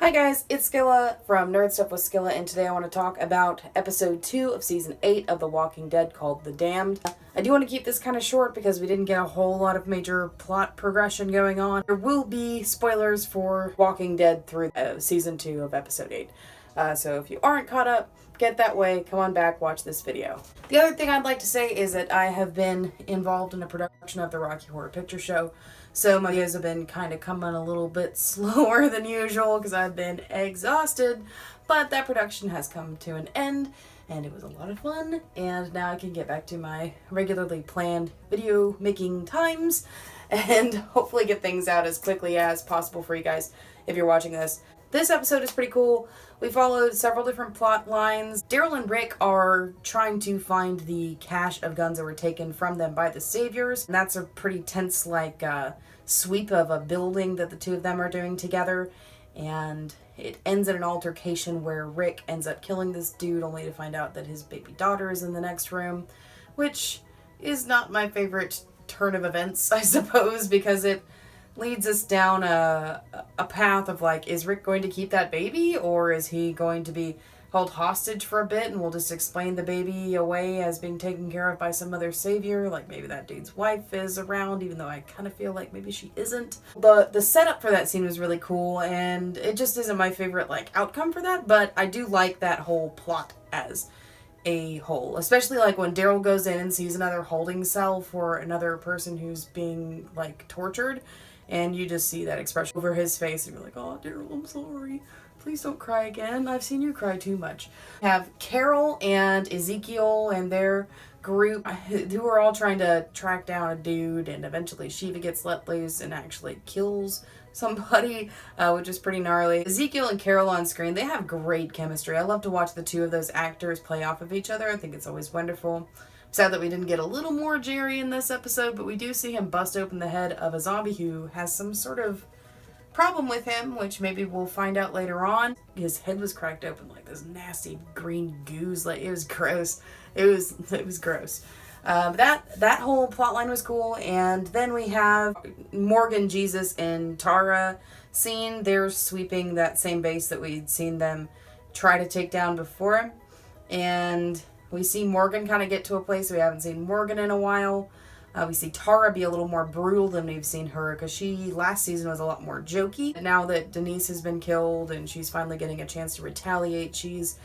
Hi guys, it's Skilla from Nerd Stuff with Skilla, and today I want to talk about episode 2 of season 8 of The Walking Dead called The Damned. I do want to keep this kind of short because we didn't get a whole lot of major plot progression going on. There will be spoilers for Walking Dead through season 2 of episode 8. So if you aren't caught up, get that way, come on back, watch this video. The other thing I'd like to say is that I have been involved in a production of the Rocky Horror Picture Show. So my videos have been kind of coming a little bit slower than usual because I've been exhausted, but that production has come to an end and it was a lot of fun, and now I can get back to my regularly planned video making times and hopefully get things out as quickly as possible for you guys if you're watching this. This episode is pretty cool. We followed several different plot lines. Daryl and Rick are trying to find the cache of guns that were taken from them by the Saviors. And that's a pretty tense, sweep of a building that the two of them are doing together. And it ends in an altercation where Rick ends up killing this dude only to find out that his baby daughter is in the next room. Which is not my favorite turn of events, I suppose, because it leads us down a path of is Rick going to keep that baby, or is he going to be held hostage for a bit and we'll just explain the baby away as being taken care of by some other savior, like maybe that dude's wife is around, even though I kind of feel like maybe she isn't. The setup for that scene was really cool, and it just isn't my favorite outcome for that, but I do like that whole plot as a whole, especially when Daryl goes in and sees another holding cell for another person who's being tortured. And you just see that expression over his face, and you're like, oh, Daryl, I'm sorry. Please don't cry again. I've seen you cry too much. We have Carol and Ezekiel and their group who are all trying to track down a dude, and eventually Shiva gets let loose and actually kills somebody, which is pretty gnarly. Ezekiel and Carol on screen, they have great chemistry. I love to watch the two of those actors play off of each other. I think it's always wonderful. Sad that we didn't get a little more Jerry in this episode, but we do see him bust open the head of a zombie who has some sort of problem with him, which maybe we'll find out later on. His head was cracked open like this nasty green goose. It was gross. It was gross. That whole plotline was cool. And then we have Morgan, Jesus, and Tara scene. They're sweeping that same base that we'd seen them try to take down before. And we see Morgan kind of get to a place we haven't seen Morgan in a while. We see Tara be a little more brutal than we've seen her, because she last season was a lot more jokey. Now that Denise has been killed and she's finally getting a chance to retaliate, she's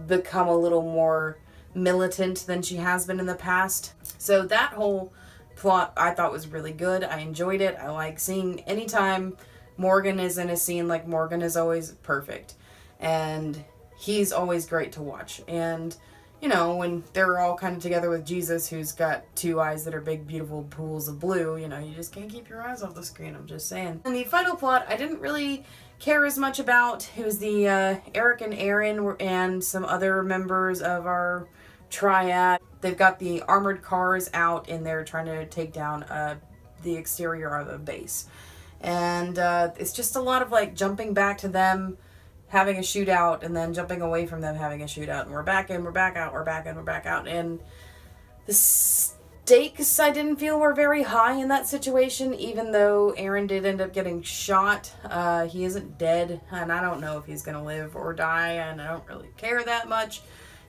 become a little more militant than she has been in the past. So that whole plot I thought was really good. I enjoyed it. I like seeing anytime Morgan is in a scene, Morgan is always perfect. And he's always great to watch. And when they're all kind of together with Jesus, who's got two eyes that are big, beautiful pools of blue, you just can't keep your eyes off the screen, I'm just saying. And the final plot, I didn't really care as much about. It was the Eric and Aaron and some other members of our triad. They've got the armored cars out, and they're trying to take down the exterior of a base. And it's just a lot of jumping back to them having a shootout, and then jumping away from them having a shootout, and we're back in, we're back out, we're back in, we're back out. And the stakes I didn't feel were very high in that situation, even though Aaron did end up getting shot. He isn't dead, and I don't know if he's gonna live or die, and I don't really care that much.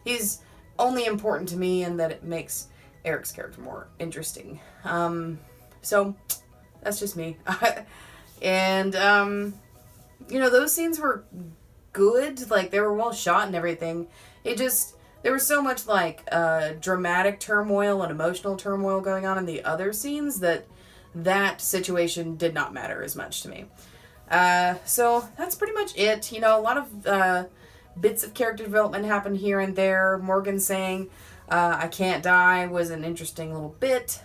He's only important to me in that it makes Eric's character more interesting. So that's just me. And those scenes were good, they were well shot and everything. There was so much dramatic turmoil and emotional turmoil going on in the other scenes that situation did not matter as much to me. So that's pretty much it. A lot of bits of character development happened here and there. Morgan saying I can't die was an interesting little bit,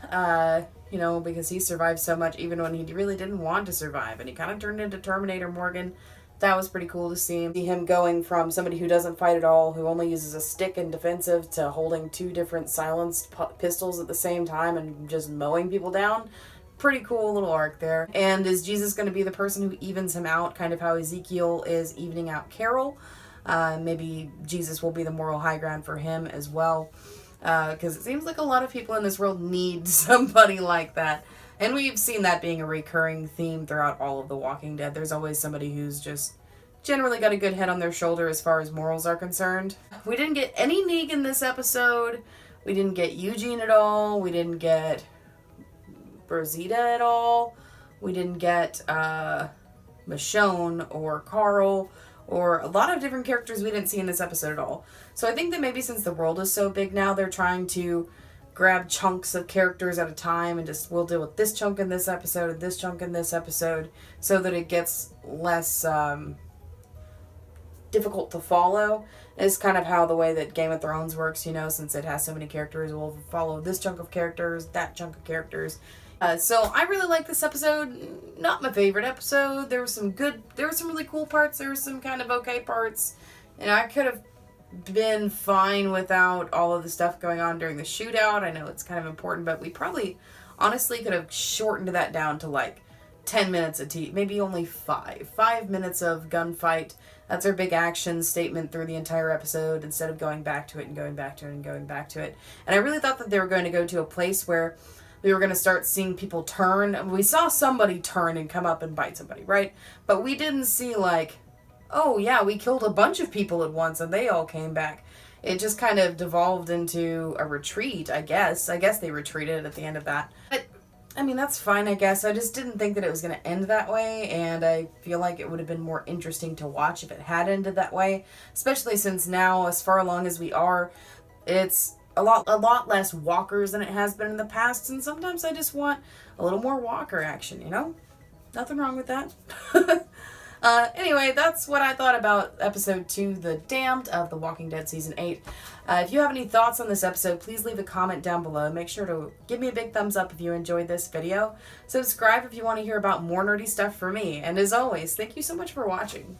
because he survived so much even when he really didn't want to survive, and he kind of turned into Terminator Morgan. That was pretty cool to see him going from somebody who doesn't fight at all, who only uses a stick and defensive, to holding two different silenced pistols at the same time and just mowing people down. Pretty cool little arc there. And is Jesus going to be the person who evens him out, kind of how Ezekiel is evening out Carol? Maybe Jesus will be the moral high ground for him as well. Because it seems like a lot of people in this world need somebody like that. And we've seen that being a recurring theme throughout all of The Walking Dead. There's always somebody who's just generally got a good head on their shoulder as far as morals are concerned. We didn't get any Negan this episode. We didn't get Eugene at all. We didn't get Rosita at all. We didn't get Michonne or Carl or a lot of different characters we didn't see in this episode at all. So I think that maybe since the world is so big now, they're trying to grab chunks of characters at a time and just, we'll deal with this chunk in this episode and this chunk in this episode so that it gets less difficult to follow. Is kind of how the way that Game of Thrones works, you know, since it has so many characters, we'll follow this chunk of characters, that chunk of characters. So I really like this episode. Not my favorite episode. There were some really cool parts. There were some kind of okay parts. And I could have been fine without all of the stuff going on during the shootout. I know it's kind of important, but we probably honestly could have shortened that down to like 10 minutes maybe only 5 minutes of gunfight. That's our big action statement through the entire episode, instead of going back to it and going back to it and going back to it. And I really thought that they were going to go to a place where we were going to start seeing people turn. We saw somebody turn and come up and bite somebody, right? But we didn't see like, oh yeah, we killed a bunch of people at once and they all came back. It just kind of devolved into a retreat, I guess. I guess they retreated at the end of that. But I mean, that's fine, I guess. I just didn't think that it was going to end that way, and I feel like it would have been more interesting to watch if it had ended that way, especially since now, as far along as we are, it's a lot less walkers than it has been in the past, and sometimes I just want a little more walker action, you know? Nothing wrong with that. Anyway, that's what I thought about episode 2, The Damned of The Walking Dead Season 8. If you have any thoughts on this episode, please leave a comment down below. Make sure to give me a big thumbs up if you enjoyed this video. Subscribe if you want to hear about more nerdy stuff from me. And as always, thank you so much for watching.